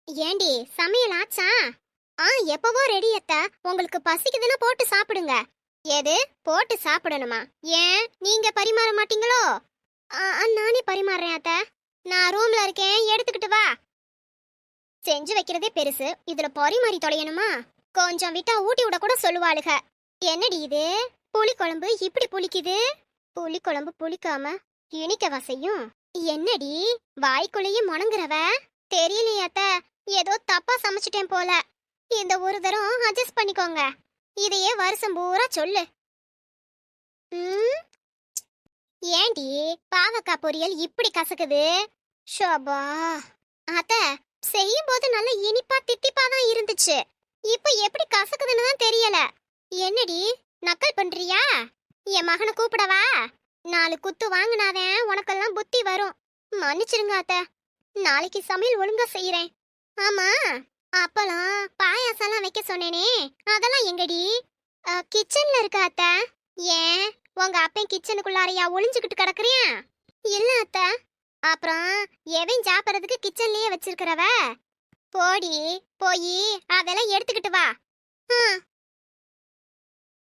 ஏண்டி சமையல் ஆச்சா? எப்பவோ ரெடி அத்த. உங்களுக்கு பசிக்குதுன்னா போட்டு சாப்பிடுங்க. எது போட்டு சாப்பிடணுமா? ஏன் நீங்க பரிமாற மாட்டீங்களோ? நானே பரிமாறுறேன் அத்த. நான் ரூம்ல இருக்கேன், எடுத்துக்கிட்டு வா. செஞ்சு வைக்கிறதே பெருசு, இதுல பரிமாறி தொலையணுமா? கொஞ்சம் விட்டா ஊட்டி விட கூட சொல்லுவாளுக. என்னடி இது? புளி குழம்பு இப்படி புளிக்குது. புளி குழம்பு புளிக்காம இனிக்கவா செய்யும்? என்னடி வாய்க்குள்ளேயே முணங்குறவ? தெரியலையே அத்த, ஏதோ தப்பா சமைச்சிட்டேன் போல. இந்த ஒரு தரம் அட்ஜஸ்ட் பண்ணிக்கோங்க. இதையே வருஷம் பூரா சொல்லு. ம், ஏண்டி பாவக்காய் பொரியல் இப்படி கசக்குது? ஷோபா. அத்த, செய்யும் போது நல்ல இனிப்பா தித்திப்பா தான் இருந்துச்சு. இப்ப எப்படி கசக்குதுன்னு தான் தெரியல. என்னடி நக்கல் பண்றியா? என் மகனை கூப்பிடவா? 4 குத்து வாங்கினாதேன் உனக்கெல்லாம் புத்தி வரும். மன்னிச்சிருங்க அத்த, நாளைக்கு சமையல் ஒழுங்கா செய்யறேன். ஆமா, அப்பளம் பாயாசம்லாம் வைக்க சொன்னேனே, அதெல்லாம் எங்கடி? கிச்சன்ல இருக்க அத்த. ஏன் உங்க அப்பன் கிச்சனுக்குள்ளாரையா ஒளிஞ்சுக்கிட்டு கிடக்குறியா? இல்ல அத்த. அப்புறம் எவன் சாப்பிட்றதுக்கு கிச்சன்லயே வச்சிருக்கிறவ? போடி, போய் அதெல்லாம் எடுத்துக்கிட்டு வா.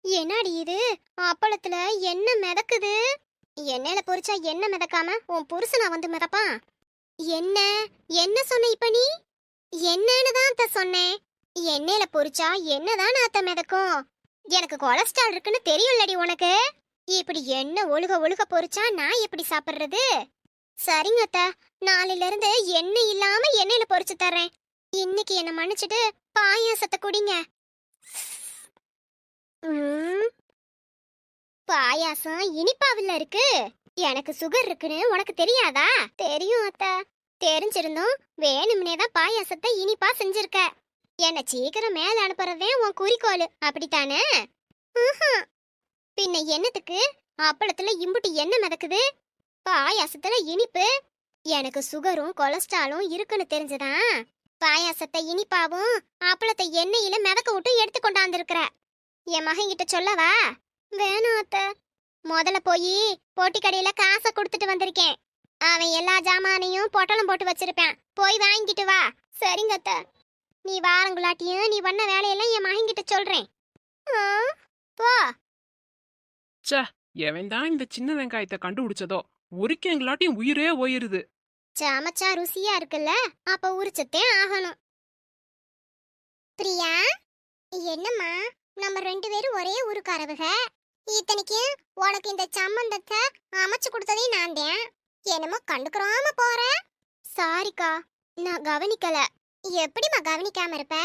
என்னடி இது? அப்பளத்துல என்ன மிதக்குது? எண்ணெயில பொரிச்சா என்ன மிதக்காம உன் புருஷனா வந்து மிதப்பான்? என்ன என்ன சொன்ன இப்ப நீ? என்னன்னு தான் அத்த சொன்னேன். எண்ணெயில பொரிச்சா என்னதான் அத்த மிதக்கும்? எனக்கு கொலஸ்ட்ரால் இருக்குன்னு தெரியும்லடி உனக்கு. இப்படி எண்ணெய் ஒழுக ஒழுக பொரிச்சா நான் எப்படி சாப்பிடுறது? சரிங்க அத்த, நாளையில இருந்து எண்ணெய் இல்லாம எண்ணெயில பொரிச்சு தர்றேன். இன்னைக்கு என்ன மன்னிச்சிட்டு பாயாசத்தை குடிங்க. பாயாசம் இனிப்பாவில்ல இருக்கு. எனக்கு சுகர் இருக்குன்னு உனக்கு தெரியாதா? தெரியும் அத்த. தெரிஞ்சிருந்தோம் வேணும்னே தான் பாயாசத்தை இனிப்பா செஞ்சிருக்க. என்ன சீக்கிரம் மேல அனுப்புறதே உன் குறிக்கோள், அப்படித்தானே? பின்ன என்னத்துக்கு அப்பளத்துல இம்புட்டு எண்ணெய் மிதக்குது, பாயாசத்துல இனிப்பு? எனக்கு சுகரும் கொலஸ்ட்ராலும் இருக்குன்னு தெரிஞ்சுதான் பாயாசத்தை இனிப்பாவும் அப்பளத்தை எண்ணெயில மிதக்க விட்டு எடுத்து கொண்டாந்துருக்குற. என் மகன்கிட்ட சொல்லவா? வேணாம் அத்த. முதல்ல போய் போட்டி கடையில காசை கொடுத்துட்டு வந்திருக்கேன். அவன் எல்லா ஜாமானையும் பொட்டலம் போட்டு வச்சிருப்பான், போய் வாங்கிட்டு வா. சரிங்க அத்த. நீ வாரங்குலாட்டியும் நீ பண்ண வேலையெல்லாம் என் மகன்கிட்ட சொல்றேன். போ. ச்சே, எவன் தான் இந்த சின்ன வெங்காயத்தை கண்டுபிடிச்சதோ, உரிக்கங்களாட்டியும் உயிரே ஓயிருது. சமைச்சா ருசியா இருக்குல்ல, அப்ப உரிச்சத்தே ஆகணும். பிரியா, என்னம்மா? நம்ம 2 பேரும் ஒரே ஊருக்காரவுக. இத்தனைக்கு உனக்கு இந்த சம்மந்தத்தை அமைச்சு கொடுத்ததே நான் தான். என்னமோ கண்டுக்கிறாம போற. சாரிக்கா, நான் கவனிக்கல. எப்படிம்மா கவனிக்காம இருப்ப?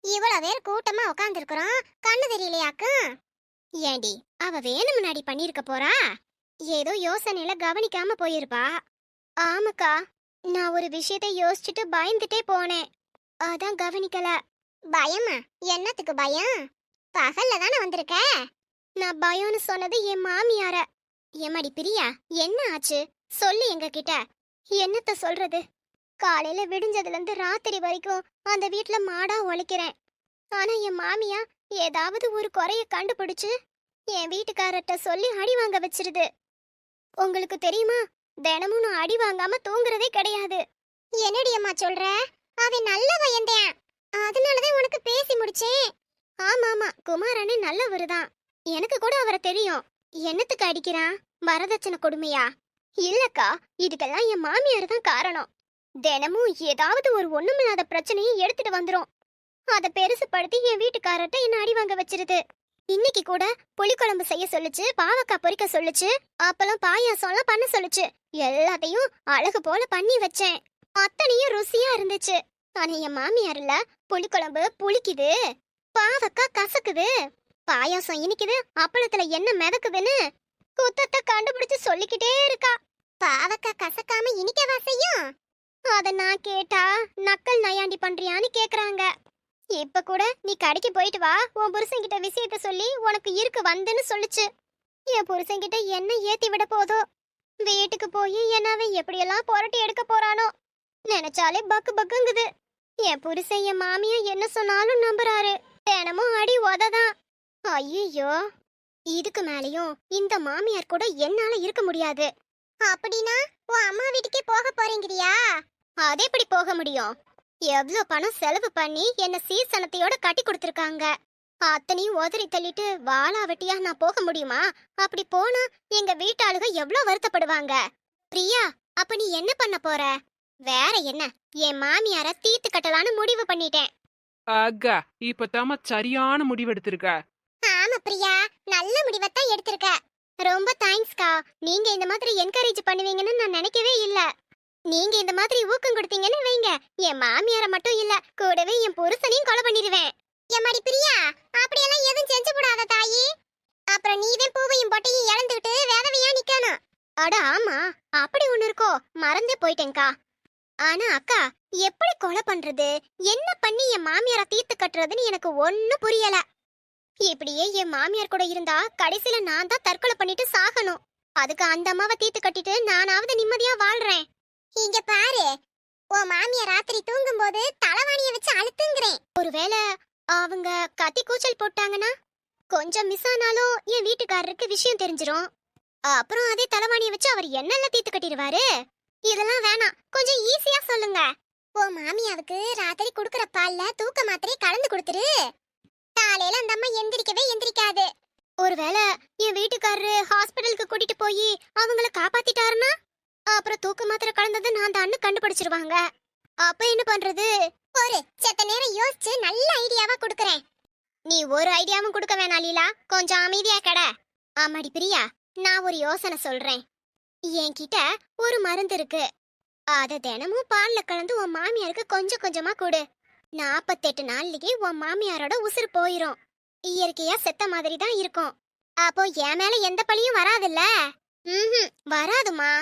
இவ்வளவு பேர் கூட்டமா உட்காந்துருக்குறோம், கண்ணு தெரியலையாக்கு? ஏண்டி, அவ வேணும் முன்னாடி பண்ணிருக்க போறா? ஏதோ யோசனையில கவனிக்காம போயிருப்பா. ஆமாக்கா, நான் ஒரு விஷயத்தை யோசிச்சுட்டு பயந்துட்டே போனேன், அதான் கவனிக்கல. பயமா? என்னத்துக்கு பயம்? பகல்ல தானே வந்திருக்க. நான் பயம்னு சொன்னது என் மாமியார. எம்மாடி பிரியா, என்ன ஆச்சு சொல்லு எங்க கிட்ட. என்னத்த சொல்றது? காலையில விடிஞ்சதுல இருந்து ராத்திரி வரைக்கும் அந்த வீட்ல மாடா உழைக்கிறேன். ஆனா என் மாமியா ஏதாவது ஒரு குறைய கண்டுபிடிச்சு என் வீட்டுக்காரர்கிட்ட சொல்லி அடி வாங்க வச்சிருது. உங்களுக்கு தெரியுமா, தினமும் நான் அடி வாங்காம தூங்குறதே கிடையாது. என்னடி அம்மா சொல்ற? அவன் நல்ல பையன்தான், அதனாலதான் உனக்கு பேசி முடிச்சேன். ஆமா, குமாரனே நல்லவருதான். எனக்கு கூட அவரை தெரியும். என்னத்துக்கு அடிக்கிறான்? வரதட்சணை கொடுமையா? இல்லக்கா, இதுக்கெல்லாம் என் மாமியார் தான் காரணம். தினமும் ஏதாவது ஒரு ஒண்ணுமில்லாத பிரச்சனையை எடுத்துட்டு வந்துரும். அதை பெருசுப்படுத்தி என் வீட்டுக்காரர்கிட்ட என்ன அடி வாங்க வச்சிருது. இன்னைக்கு கூட புளிக்குழம்பு செய்ய சொல்லுச்சு, பாவக்காய் பொரிக்க சொல்லுச்சு, அப்பெல்லாம் பாயாசம்லாம் பண்ண சொல்லுச்சு. எல்லாத்தையும் அழகு போல பண்ணி வச்சேன். அத்தனையும் ருசியா இருந்துச்சு. ஆனா என் மாமியார்ல புளிக்குழம்பு புளிக்குது, பாவக்காய் கசக்குது, பாயாசம் இனிக்குது, அப்பளத்துல என்ன மிதக்குதுன்னு குத்தத்தை கண்டுபிடிச்சு சொல்லிக்கிட்டே இருக்கா. பாவக்காய் கசக்காம இனிக்கவா செய்யும்? அத நான் கேட்டா நக்கல் நயாண்டி பண்றியான்னு கேக்குறாங்க. இப்ப கூட நீ கடைக்கு போயிட்டு வா, உன் புருஷன்கிட்ட விஷயத்த சொல்லி உனக்கு இருக்கு வந்துன்னு சொல்லுச்சு. என் புருஷன்கிட்ட என்ன ஏத்தி விட போதோ. வீட்டுக்கு போய் என்னவே எப்படியெல்லாம் புரட்டி எடுக்க போறானோ நினைச்சாலே பக்கு பக்குங்குது. என் புருஷன் என் மாமியா என்ன சொன்னாலும் நம்புறாரு. தினமும் அடி உததான். ஐயோ, இதுக்கு மேலயும் இந்த மாமியார் கூட என்னால இருக்க முடியாது. அப்படின்னா உன் அம்மா வீட்டுக்கே போக போறீங்கறியா? அது எப்படி போக முடியும்? எவ்வளவு பணம் செலவு பண்ணி என்ன சீசனத்தையோட கட்டி கொடுத்திருக்காங்க. அத்தனையும் உதறி தள்ளிட்டு வாளா வெட்டியா நான் போக முடியுமா? அப்படி போனா எங்க வீட்டாளுக எவ்வளவு வருத்தப்படுவாங்க. பிரியா, அப்ப நீ என்ன பண்ண போற? வேற என்ன, என் மாமியார தீர்த்து கட்டலான்னு முடிவு பண்ணிட்டேன். அக்கா இப்பதாம்மா சரியான முடிவு எடுத்திருக்க. ஆமா பிரியா, நல்ல முடிவைத்தான் எடுத்திருக்க. ரொம்ப தேங்க்ஸ்க்கா. நீங்க இந்த மாதிரி என்கரேஜ் பண்ணுவீங்கன்னு நான் நினைக்கவே இல்ல. நீங்க இந்த மாதிரி ஊக்கம் கொடுத்தீங்கன்னு வைங்க, என் மாமியார மட்டும் இல்ல, கூடவே என் புருஷனையும் கொலை பண்ணிடுவேன். எம்மாடி பிரியா, அப்படியெல்லாம் எதுவும் செஞ்சு போடாத தாயி. அப்புறம் நீதான் பூவையும் பொட்டையும் இழந்துட்டு வேதவையா நிக்கணும். அட ஆமா, அப்படி ஒண்ணு இருக்கோ, மறந்தே போயிட்டேன்க்கா. ஆனா அக்கா, எப்படி கொலை பண்றது, என்ன பண்ணி என் மாமியார தீர்த்து கட்டுறதுன்னு எனக்கு ஒண்ணும் புரியல. இப்படியே என் மாமியார் கூட இருந்தா கடைசியில நான் தான் தற்கொலை பண்ணிட்டு சாகணும். அதுக்கு அந்த அம்மாவை தீர்த்து கட்டிட்டு நானாவது நிம்மதியா வாழ்றேன். இங்க பாரு, உன் மாமியார் ராத்திரி தூங்கும் போது தலைவாணிய வச்சு அழுத்துங்கிறேன். ஒருவேளை அவங்க கத்தி கூச்சல் போட்டாங்கன்னா கொஞ்சம் மிஸ் ஆனாலும் என் வீட்டுக்காரருக்கு விஷயம் தெரிஞ்சிரும். அப்புறம் அதே தலைவாணிய வச்சு அவர் என்னெல்லாம் தீர்த்து கட்டிடுவாரு. இதெல்லாம் வேணாம், கொஞ்சம் ஈஸியா சொல்லுங்க. உன் மாமியாவுக்கு ராத்திரி குடுக்கற பால்ல தூக்க மாத்திரை கலந்து கொடுத்துரு. காலையில அந்த அம்மா எந்திரிக்கவே எந்திரிக்காது. ஒருவேளை என் வீட்டுக்காரரு ஹாஸ்பிடலுக்கு கூட்டிட்டு போய் அவங்கள காப்பாத்திட்டாருன்னா அப்புறம் தூக்க மாத்திரை கலந்தது நான் தான் கண்டுபிடிச்சிருவாங்க. அப்ப என்ன பண்றது? ஒரு செத்த நேரம் யோசிச்சு நல்ல ஐடியாவா கொடுக்கறேன். நீ ஒரு ஐடியாவும் கொடுக்க வேணாம் லீலா, கொஞ்சம் அமைதியா கட. ஆமாடி பிரியா, நான் ஒரு யோசனை சொல்றேன். என்கிட்ட ஒரு மருந்து இருக்கு. அத தினமும் பால்ல கலந்து உன் மாமியாருக்கு கொஞ்சம் கொஞ்சமா கொடு. 48 நாள்லயே உன் மாமியாரோட உசுறு போயிரும். இயற்கையா செத்த மாதிரி தான் இருக்கும். அப்போ என் மேல எந்த பழியும் வராதுல்ல? வராதுமா.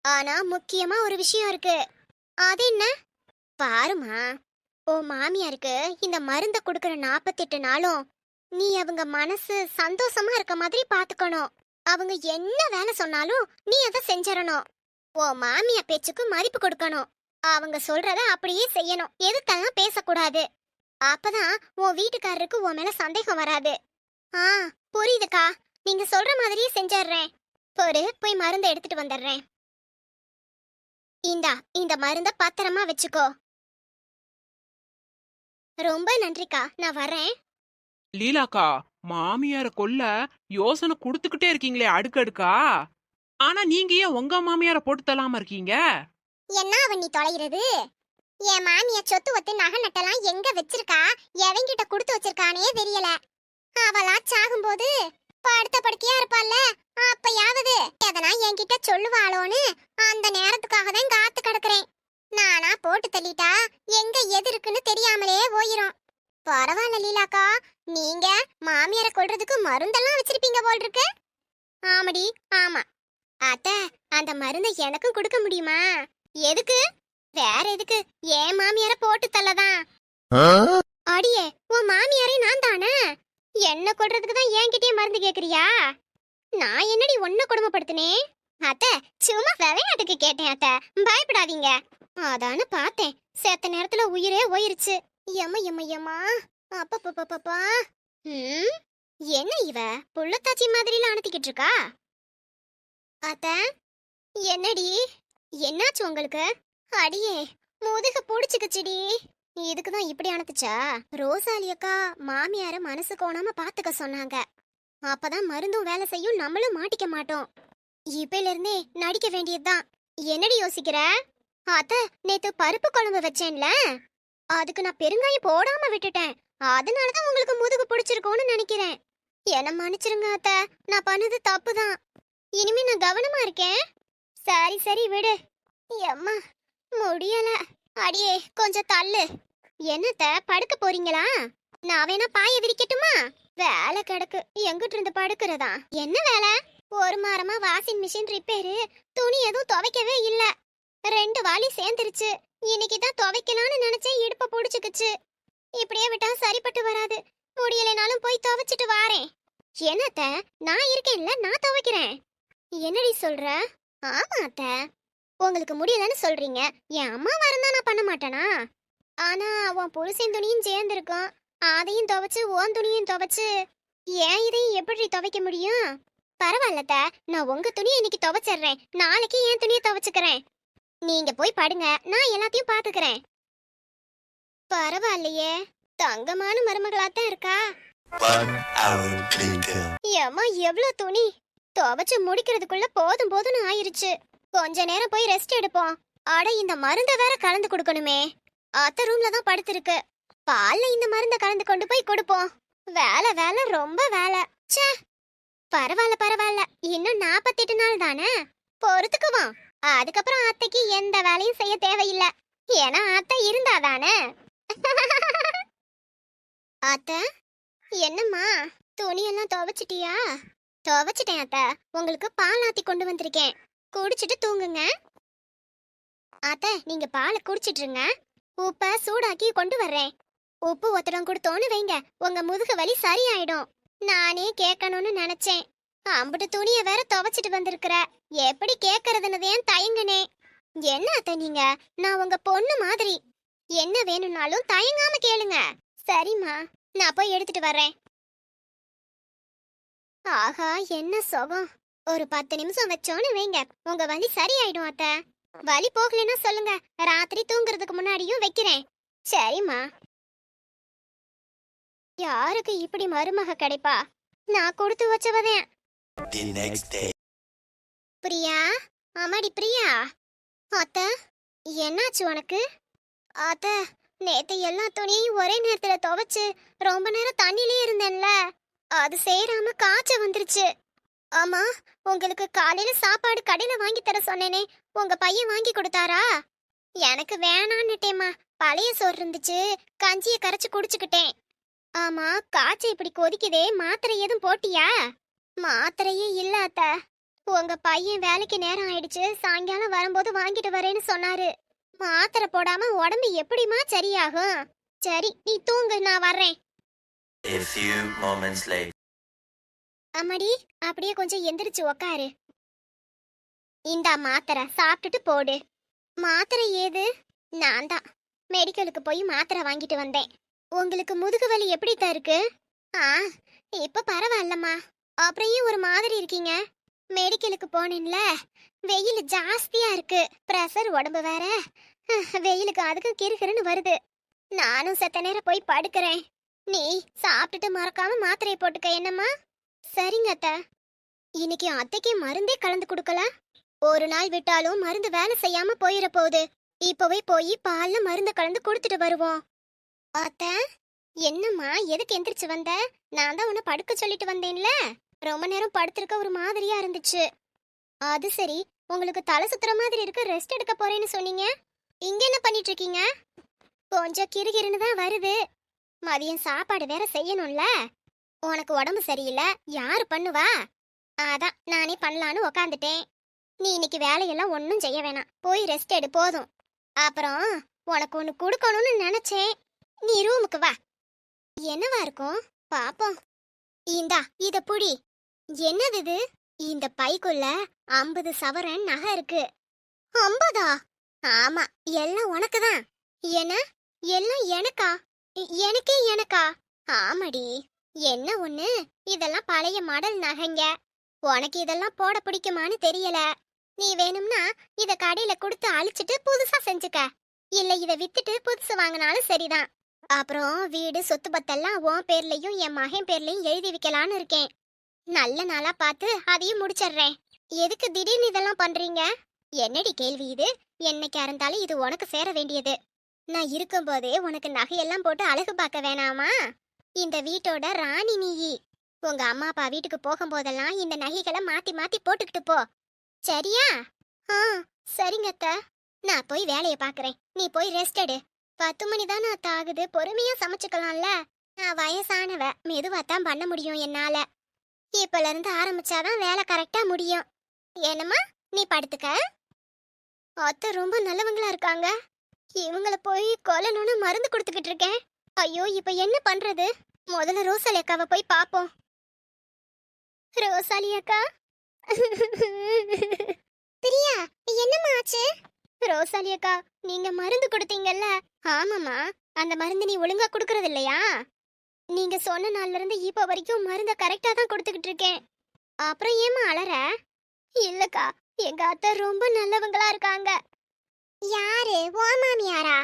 ஆனா முக்கியமா ஒரு விஷயம் இருக்கு. அது என்ன? பாருமா, உன் மாமியாருக்கு இந்த மருந்த கொடுக்கற 48 நாளும் நீ அவங்க மனசு சந்தோஷமா இருக்க மாதிரி பாத்துக்கணும். அவங்க என்ன வேலை சொன்னாலும் நீ அதை செஞ்சிடணும். உன் மாமியா பேச்சுக்கு மதிப்பு கொடுக்கணும். அவங்க சொல்றத அப்படியே செய்யணும், எதுக்கெல்லாம் பேசக்கூடாது. அப்பதான் உன் வீட்டுக்காரருக்கு உன் மேல சந்தேகம் வராது. ஆ, புரியுதுக்கா. நீங்க சொல்ற மாதிரியே செஞ்சிடுறேன். போய் மருந்தை எடுத்துட்டு வந்துடுறேன். இந்தா, இந்த மருந்த பத்திரமா வச்சுக்கோ. ரொம்ப நன்றிக்கா, நான் வரேன். லீலாக்கா, மாமியார கொல்ல யோசனை கொடுத்துக்கிட்டே இருக்கீங்களே அடுக்கடுக்கா. ஆனா நீங்க ஏன் உங்க மாமியார போட்டு தள்ளாம இருக்கீங்க? என்ன அவன் நீ தொலைகிறது? என் மாமியா சொத்து ஒத்து நகை நட்டெல்லாம் எங்க வச்சிருக்கா, எவங்கிட்ட கொடுத்து வச்சிருக்கானே தெரியல. அவளா சாகும்போது படுத்த படுக்கையா இருப்பாள்ல, அப்பயாவது எதனா என்கிட்ட சொல்லுவாளோன்னு அந்த நேரத்துக்காக தான் காத்து கிடக்குறேன். நானா போட்டு தள்ளிட்டா எங்க எது இருக்குன்னு தெரியாமலே போயிரும். பரவாயில்ல லீலாக்கா, நீங்க மாமியார கொல்றதுக்கு மருந்தெல்லாம் வச்சிருப்பீங்க போல் இருக்கு. ஆமாடி, ஆமா. அத்த, அந்த மருந்தை எனக்கும் கொடுக்க முடியுமா? எதுக்கு? வேற எதுக்கு, ஏன் மாமியார போட்டு தள்ளதான். அடியே, உன் மாமியாரே நான் தானே. என்ன கொல்றதுக்கு தான் என்கிட்டயே மருந்து கேக்குறியா? நான் என்னடி ஒன்ன கொடுமைப்படுத்தினேன்? அத்த, சும்மா விளையாட்டுக்கு கேட்டேன் அத்த, பயப்படாதீங்க. அதான பார்த்தேன், செத்த நேரத்துல உயிரே போயிருச்சு. எம்மா எம்மா எம்மா, அப்பப்பப்பப்பா. என்ன இவ புள்ளத்தாச்சி மாதிரிலாம் அனுத்திக்கிட்டு இருக்கா? அத்த, என்னடி என்னாச்சு உங்களுக்கு? அடியே, முதுக புடிச்சுக்குச்சுடி. இதுக்குதான் இப்படி அனுத்துச்சா? ரோசாலி அக்கா மாமியார மனசு கோணாம பாத்துக்க சொன்னாங்க. அப்பதான் மருந்தும் வேலை செய்யும், நம்மளும் மாட்டிக்க மாட்டோம். இப்பையில இருந்தே நடிக்க வேண்டியதுதான். என்னடி யோசிக்கிற? அத்த, நேத்து பருப்பு குழம்பு வச்சேன்ல, அதுக்கு நான் பெருங்காயம் போடாம விட்டுட்டேன். அதனாலதான் உங்களுக்கு முதுகு பிடிச்சிருக்கோன்னு நினைக்கிறேன். என்ன மன்னிச்சிருங்க அத்த, நான் பண்ணது தப்புதான். இனிமே நான் கவனமா இருக்கேன். சரி சரி விடு. எம்மா முடியல. அடியே, கொஞ்சம் தள்ளு. என்னத்த, படுக்க போறீங்களா? நான் வேணா பாய விரிக்கட்டுமா? வேலை கிடக்கு, எங்கிட்டு இருந்து படுக்கிறதா? என்ன வேலை? ஒரு மாரமா வாஷிங் மிஷின் ரிப்பேரு, துணி எதுவும் துவைக்கவே இல்ல. 2 வாளி சேர்ந்துருச்சு. இன்னைக்கு தான் துவைக்கலாம்னு நினைச்சேன், இடுப்ப புடிச்சுக்குச்சு. இப்படியே விட்டா சரிப்பட்டு வராது. முடியலைனாலும் போய் துவைச்சிட்டு வாரேன். என்னத்த, நான் இருக்கேன்ல, நான் துவைக்கிறேன். என்னடி சொல்ற? ஆமா அத்த, உங்களுக்கு முடியலன்னு சொல்றீங்க, என் அம்மா வரந்தா நான் பண்ண மாட்டேனா? ஆனா உன் புருஷன் துணியும் சேர்ந்துருக்கும், அதையும் துவைச்சு உன் துணியும் துவைச்சு ஏன் இதையும் எப்படி துவைக்க முடியும்? பரவாயில்லத்த, நான் உங்க துணியை இன்னைக்கு துவைச்சிடுறேன், நாளைக்கு என் துணியை துவைச்சுக்கிறேன். நீங்க போய் படுங்க, நான் எல்லாத்தையும் பாத்துக்கிறேன். பரவாயில்லையே, தங்கமான மருமகளாத்தான் இருக்கா. 1 hour later. ஏம்மா எவ்ளோ துணி துவைச்சு முடிக்கிறதுக்குள்ள போதும் போதும்னு ஆயிருச்சு. கொஞ்ச நேரம் போய் ரெஸ்ட் எடுப்போம். அட இந்த மருந்த வேற கலந்து கொடுக்கணுமே. அத்தை ரூம்ல தான் படுத்திருக்கு. பால்ல இந்த மருந்த கலந்து கொண்டு போய் கொடுப்போம். வேலை வேலை ரொம்ப வேலை. ச்சே, பரவாயில்ல பரவாயில்ல, இன்னும் 48 நாள் தானே, பொறுத்துக்குவோம். அதுக்கப்புறம் அத்தைக்கு எந்த வேலையும் செய்ய தேவையில்லை. ஏன்னா அத்தை இருந்தாதானே. அத்தை, என்னம்மா துணியெல்லாம் துவைச்சிட்டியா? துவைச்சிட்டேன் அத்தை. உங்களுக்கு பால் ஆத்தி கொண்டு வந்திருக்கேன், குடிச்சிட்டு தூங்குங்க. அத்தை, நீங்க பாலை குடிச்சிட்டுருங்க. உப்ப சூடாக்கி கொண்டு வர்றேன். உப்பு ஒத்தடம் கொடுத்தோன்னு வைங்க, உங்க முதுகு வலி சரியாயிடும். நானே கேட்கணும்னு நினைச்சேன். அம்புட்டு துணிய வேற துவைச்சிட்டு வந்திருக்கிற, எப்படி கேட்கறதுன்னு தான் தயங்குனே. என்ன அத்தை நீங்க, நான் உங்க பொண்ணு மாதிரி. என்ன வேணும்னாலும் தயங்காம கேளுங்க. சரிம்மா, நான் போய் எடுத்துட்டு வர்றேன். ஆஹா, என்ன சுகம். ஒரு 10 நிமிஷம் வச்சோன்னு வைங்க, உங்க வலி சரியாயிடும் அத்தை. வலி போகலைன்னா சொல்லுங்க, ராத்திரி தூங்குறதுக்கு முன்னாடியும் வைக்கிறேன். சரிம்மா. யாருக்கு இப்படி மருமக கிடைப்பா? நான் கொடுத்து வச்சவதேன். The next day. பிரியா, ஆமாடி பிரியா. அத்தை, என்னாச்சு உனக்கு? அத்தை, நேத்து எல்லா துணியையும் ஒரே நேரத்துல துவைச்சு ரொம்ப நேரம் தண்ணிலே இருந்தேன்ல, அது சேராம காய்ச்ச வந்துருச்சு. ஆமா, உங்களுக்கு காலையில சாப்பாடு கடையில வாங்கி தர சொன்னேனே, உங்க பையன் வாங்கி கொடுத்தாரா? எனக்கு வேணான்னுட்டேம்மா. பழைய சோறு இருந்துச்சு, கஞ்சியை கரைச்சு குடிச்சுக்கிட்டேன். ஆமா, காய்ச்சல் இப்படி கொதிக்குதே, மாத்திரை எதுவும் போட்டியா? மாத்திரையே இல்ல அத்தை. உங்க பையன் வேலைக்கு நேரம் ஆயிடுச்சு, சாயங்காலம் வரும்போது வாங்கிட்டு வரேன்னு சொன்னாரு. மாத்திரை போடாம உடம்பு எப்படிமா சரியாகும்? சரி, நீ தூங்கு, நான் வர்றேன். A few moments later. அம்மாடி, அப்படியே கொஞ்சம் எந்திரிச்சு உக்காரு. இந்தா மாத்திரை, சாப்பிட்டுட்டு போடு. மாத்திரை ஏது? நான் தான் மெடிக்கலுக்கு போய் மாத்திரை வாங்கிட்டு வந்தேன். உங்களுக்கு முதுகு வலி எப்படித்தான் இருக்கு? ஆ, இப்ப பரவாயில்லம்மா. அப்புறம் ஏன் ஒரு மாதிரி இருக்கீங்க? மெடிக்கலுக்கு போனேன்ல, வெயில் ஜாஸ்தியா இருக்கு, பிரஷர் உடம்பு வேற. வெயிலுக்கு அதுக்கு கிறுகிறுன்னு வருது. நானும் செத்த நேரம் போய் படுக்கிறேன். நீ சாப்பிட்டுட்டு மறக்காம மாத்திரையை போட்டுக்க. என்னம்மா? சரிங்க அத்தை. இன்னைக்கு அத்தைக்கு மருந்தே கலந்து கொடுக்கல. ஒரு நாள் விட்டாலும் மருந்து வேலை செய்யாம போயிட போகுது. இப்பவே போய் பால்ல மருந்து கலந்து கொடுத்துட்டு வருவோம். அத்தை, என்னம்மா எதுக்கு எந்திரிச்சு வந்த? நான் தான் உன்னை படுக்க சொல்லிட்டு வந்தேன்ல. ரொம்ப நேரம் படுத்திருக்க ஒரு மாதிரியா இருந்துச்சு. அது சரி, உங்களுக்கு தலை சுத்துற மாதிரி இருக்கு, ரெஸ்ட் எடுக்க போறேன்னு சொன்னீங்க. இங்க என்ன பண்ணிட்டு இருக்கீங்க? கொஞ்சம் கிறுகிறுன்னு தான் வருது. மதியம் சாப்பாடு வேற செய்யணும்ல. உனக்கு உடம்பு சரியில்லை, யாரு பண்ணுவா? அதான் நானே பண்ணலான்னு உக்காந்துட்டேன். நீ இன்னைக்கு வேலையெல்லாம் ஒன்றும் செய்ய வேணாம், போய் ரெஸ்ட் எடு போதும். அப்புறம் உனக்கு ஒன்று கொடுக்கணும்னு நினைச்சேன். நீ ரூமுக்கு வா. என்னவா இருக்கும் பாப்போம். இந்தா இத புடி. என்னது இது? இந்த பைக்குள்ள 50 சவரன் நகை இருக்கு. 50ஆ? ஆமா, எல்லாம் உனக்கு தான். என்ன, எல்லாம் எனக்கா? எனக்கா? ஆமாடி. என்ன ஒண்ணு, இதெல்லாம் பழைய மாடல் நகைங்க. உனக்கு இதெல்லாம் போட பிடிக்குமான்னு தெரியல. நீ வேணும்னா இத கடையில கொடுத்து அழிச்சிட்டு புதுசா செஞ்சுக்க. இல்ல இத வித்துட்டு புதுசு வாங்கினாலும் சரிதான். அப்புறம் வீடு சொத்து பத்தெல்லாம் உன் பேர்லயும் என் மகன் பேர்லயும் எழுதி வைக்கலான்னு இருக்கேன். நல்ல நாளா பார்த்து அதையும் முடிச்சிடுறேன். எதுக்கு திடீர்னு இதெல்லாம் பண்றீங்க? என்னடி கேள்வி இது? என்னைக்கா இருந்தாலும் இது உனக்கு சேர வேண்டியது. நான் இருக்கும்போதே உனக்கு நகையெல்லாம் போட்டு அழகு பார்க்க வேணாமா? இந்த வீட்டோட ராணி நீயி. உங்க அம்மா அப்பா வீட்டுக்கு போகும்போதெல்லாம் இந்த நகைகளை மாத்தி மாத்தி போட்டுக்கிட்டு போ, சரியா? ஆ, சரிங்க அத்தை. நான் போய் வேலையை பாக்குறேன், நீ போய் ரெஸ்ட் எடு. 10 மணி தானே அத்தை ஆகுது, பொறுமையா சமைச்சுக்கலாம்ல. நான் வயசானவ, மெதுவா தான் பண்ண முடியும் என்னால. இப்பல இருந்து ஆரம்பிச்சாதான் வேலை கரெக்டா முடியும். என்னம்மா, நீ படுத்துக்க. அத்தை ரொம்ப நல்லவங்களா இருக்காங்க. இவங்கள போய் கொல்லணும்னு மருந்து கொடுத்துக்கிட்டு இருக்கேன். ஐயோ, இப்ப என்ன பண்றது? முதல்ல ரோசாலி அக்காவை போய் பாப்போம். ரோசாலி அக்கா. பிரியா, என்னம்மா ஆச்சு? ரோசாலி அக்கா, நீங்க மருந்து கொடுத்தீங்கல்ல? ஆமாம்மா, அந்த மருந்து நீ ஒழுங்கா கொடுக்கறது இல்லையா? நீங்க சொன்ன நாள்ல இருந்து இப்ப வரைக்கும் மருந்த கரெக்டா தான் கொடுத்துக்கிட்டு இருக்கேன். அப்புறம் ஏமா அலற? இல்லக்கா, எங்க அத்தை ரொம்ப நல்லவங்களா இருக்காங்க. யாரு? ஓ மாமியாரா?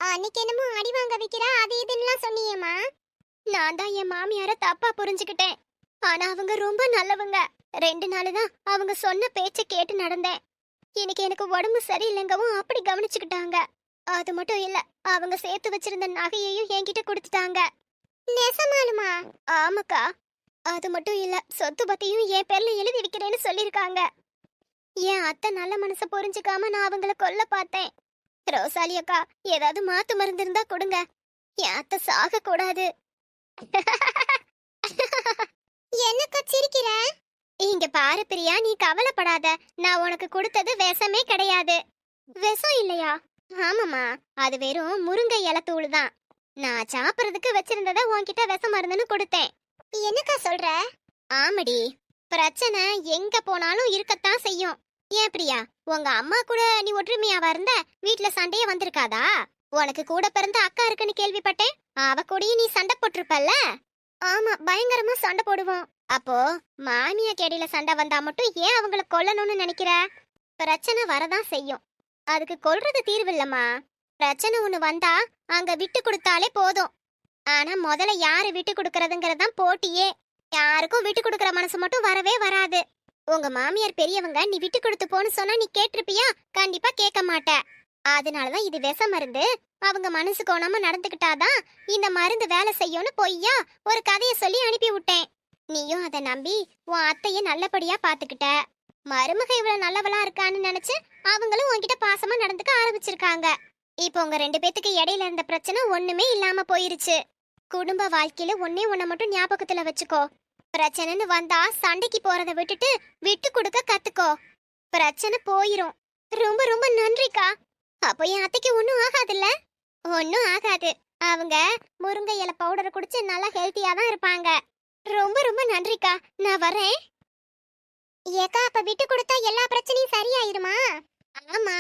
அன்னைக்கு என்னமோ அடி வாங்க வைக்கிறா அது இதுன்னு சொன்னியேம்மா. நான் தான் என் மாமியார தப்பா புரிஞ்சுக்கிட்டேன். ஆனா அவங்க ரொம்ப நல்லவங்க. 2 நாள் தான் அவங்க சொன்ன பேச்ச கேட்டு நடந்தேன். இன்னைக்கு எனக்கு உடம்பு சரியில்லைங்கவும் அப்படி கவனிச்சுக்கிட்டாங்க. அது மட்டும் இல்ல, அவங்க சேர்த்து வச்சிருந்த நகையையும் என்கிட்ட கொடுத்துட்டாங்க. நெசமாலுமா? ஆமாக்கா. அது மட்டும் இல்ல, சொத்து பத்தியும் என் பேர்ல எழுதி வைக்கிறேன்னு சொல்லிருக்காங்க. என் அத்தை நல்ல மனசை புரிஞ்சுக்காம நான் அவங்கள கொல்ல பார்த்தேன். ரோசாலி அக்கா, ஏதாவது மாத்து மருந்து இருந்தா கொடுங்க. என் அத்தை சாக கூடாது. என்னக்கா சிரிக்கிற? இங்க பாரு பிரியா, நீ கவலைப்படாத. நான் உனக்கு கொடுத்தது விஷமே கிடையாது. விஷம் இல்லையா? ஆமாமா, அது வெறும் முருங்கை இலை தூள் தான். நான் சாப்பிடுறதுக்கு வச்சிருந்தத உன்கிட்ட விஷ மருந்துன்னு கொடுத்தேன். என்னக்கா சொல்ற? ஆமடி, பிரச்சனை எங்க போனாலும் இருக்கத்தான் செய்யும். ஏன் பிரியா, உங்க அம்மா கூட நீ ஒற்றுமையாவா இருந்த? வீட்ல சண்டையே வந்திருக்காதா? உனக்கு கூட பிறந்த அக்கா இருக்குன்னு கேள்விப்பட்டேன். அவ கூடயும் நீ சண்டை போட்டிருப்பல்ல? ஆமா, பயங்கரமா சண்டை போடுவோம். அப்போ மாமியா கேடியில சண்டை வந்தா மட்டும் ஏன் அவங்கள கொல்லணும்னு நினைக்கிற? பிரச்சனை வரதான் செய்யும். அதுக்கு கொல்றது தீர்வில்லம்மா. பிரச்சனை ஒண்ணு வந்தா அங்க விட்டு கொடுத்தாலே போதும். ஆனா முதல்ல யாரு விட்டு கொடுக்கறதுங்கறதான் போட்டியே. யாருக்கும் விட்டு கொடுக்கற மனசு மட்டும் வரவே வராது. உங்க மாமியார் பெரியவங்க, நீ விட்டு கொடுத்து போன்னு சொன்னா நீ கேட்டிருப்பியா? கண்டிப்பா கேட்க மாட்ட. அதனாலதான் இது விஷ மருந்து. அவங்க மனசு கோணாம நடந்துக்கிட்டாதான் இந்த மருந்து வேலை செய்யும்னு பொய்யா ஒரு கதையை சொல்லி அனுப்பி விட்டேன். நீயும் அதை நம்பி உன் அத்தைய நல்லபடியா பாத்துக்கிட்ட. மருமக இவ்வளவு நல்லவளா இருக்கான்னு நினைச்சு அவங்களும் உன்கிட்ட பாசமா நடந்துக்க ஆரம்பிச்சிருக்காங்க. இப்போ உங்க 2 பேத்துக்கு இடையில இருந்த பிரச்சனை ஒண்ணுமே இல்லாம போயிருச்சு. குடும்ப வாழ்க்கையில ஒன்னே ஒண்ண மட்டும் ஞாபகத்துல வச்சுக்கோ. பிரச்சனைன்னு வந்தா சண்டைக்கு போறத விட்டுட்டு விட்டு கொடுக்க கத்துக்கோ. பிரச்சனை போயிரும். ரொம்ப ரொம்ப நன்றிக்கா. அப்போ என் அத்தைக்கு ஒன்னும் ஆகாதுல்ல? ஒன்னும் ஆகாது. அவங்க முருங்கை இலை பவுடர் குடிச்சு நல்லா ஹெல்த்தியா தான் இருப்பாங்க. ரொம்ப ரொம்ப நன்றிக்கா, நான் வரேன். ஏக்கா, அப்ப விட்டு கொடுத்தா எல்லா பிரச்சனையும் சரியாயிருமா? ஆமா,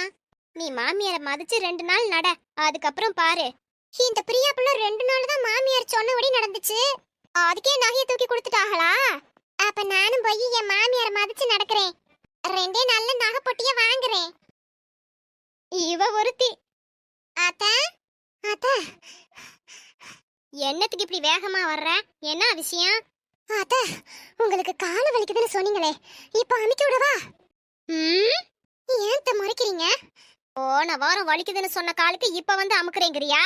நீ மாமியார மதிச்சு 2 நாள் நட, அதுக்கப்புறம் பாரு. இந்த பிரியா புள்ள 2 நாள் தான் மாமியார் சொன்னபடி நடந்துச்சு. அதுக்கே நகையை தூக்கி கொடுத்துட்டாங்களா? அப்ப நானும் போய் என் மாமியார மதிச்சு நடக்கிறேன். 2 நாள்ல நகை பொட்டிய வாங்குறேன். இவ ஒருத்தி. அத்த அத்த, என்னத்துக்கு இப்படி வேகமா வர்ற? என்ன விஷயம்? அத்த, உங்களுக்கு கால வலிக்குதுன்னு சொன்னீங்களே, இப்ப அமுக்கி விடவா? ஏன் முறைக்கிறீங்க? போன வாரம் வலிக்குதுன்னு சொன்ன காலுக்கு இப்ப வந்து அமுக்குறேங்கிறியா?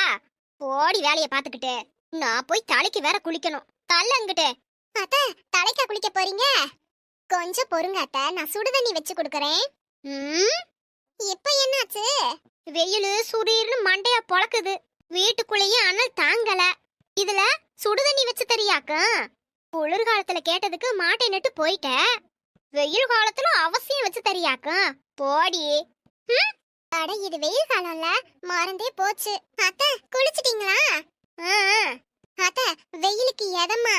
போடி வேலைய பாத்துக்கிட்டு. நான் போய் தலைக்கு வேற குளிக்கணும். தள்ளங்கிட்டு. அத்த, தலைக்கா குளிக்க போறீங்க? கொஞ்சம் பொறுங்க அத்த, நான் சுடுதண்ணி வச்சு கொடுக்கறேன். இப்ப என்னாச்சு? வெயிலு சுரீர்னு மண்டையா பொளக்குது. வீட்டுக்குள்ளேயே அனல் தாங்கல. இதுல சுடுதண்ணி வச்சு தெரியாக்கும். குளிர்காலத்துல கேட்டதுக்கு மாட்டை நட்டு போயிட்ட. வெயில் காலத்துல அவசியம் வச்சு தெரியாக்கும். போடி. அட, இது வெயில் காலம்ல, மறந்தே போச்சு. அத்த, குளிச்சிட்டீங்களா? அத்த, வெயிலுக்கு எதமா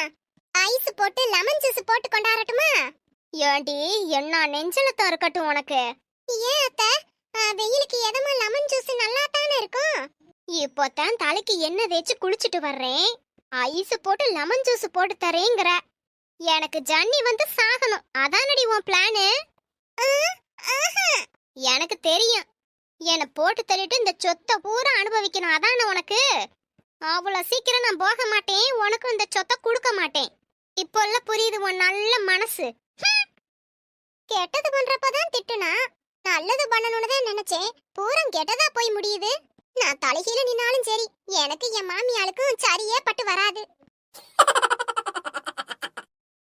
ஐஸ் போட்டு லெமன் ஜூஸ் போட்டு கொண்டாடட்டுமா? ஏண்டி, என்ன நெஞ்சலத்தம் இருக்கட்டும் உனக்கு. ஏன் அத்த, வெயிலுக்கு எதமா லெமன் ஜூஸ் நல்லா தானே இருக்கும். இப்போதான் தலைக்கு எண்ணெய் தேய்ச்சி குளிச்சுட்டு வர்றேன். ஐஸ் போட்டு லெமன் ஜூஸ் போட்டு தரேங்கிற. எனக்கு ஜன்னி வந்து சாகணும், அதானடி உன் பிளானு? எனக்கு தெரியும். என்னை போட்டு தள்ளிட்டு இந்த சொத்தை பூரா அனுபவிக்கணும், அதான உனக்கு? அவ்வளவு சீக்கிரம் நான் போக மாட்டேன். உனக்கு இந்த சொத்தை கொடுக்க மாட்டேன். இப்போல்லாம் புரியுது உன் நல்ல மனசு. கெட்டது பண்றப்பதான் திட்டுனா, நல்லது பண்ணணும்னு தான் நினைச்சேன். பூரம் கெட்டதா போய் முடியுது. நான் தலைகீழ நின்னாலும் சரி, எனக்கு என் மாமியாளுக்கும் சரியே பட்டு வர